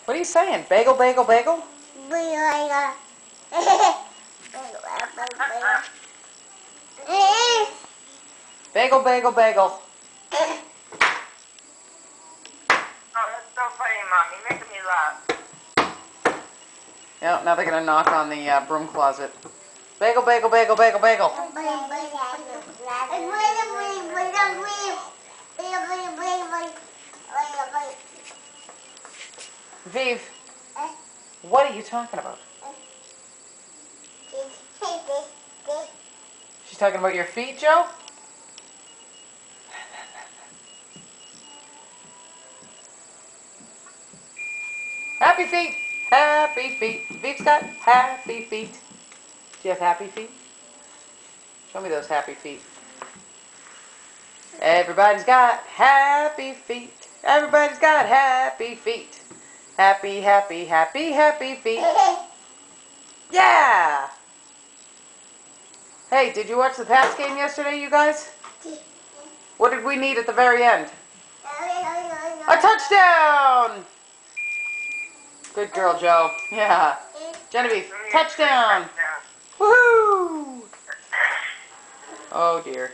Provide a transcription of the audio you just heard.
What are you saying? Bagel, bagel, bagel? Bagel, bagel, bagel. Oh, that's so funny, Mom. You're making me laugh. Yeah, now they're going to knock on the broom closet. Bagel, bagel, bagel, bagel, bagel. Viv, what are you talking about? She's talking about your feet, Joe? Happy feet! Happy feet! Viv's got happy feet. Do you have happy feet? Show me those happy feet. Everybody's got happy feet. Everybody's got happy feet. Happy, happy, happy, happy feet. Yeah! Hey, did you watch the Pats game yesterday, you guys? What did we need at the very end? A touchdown! Good girl, Joe. Yeah. Genevieve, touchdown! Woohoo! Oh, dear.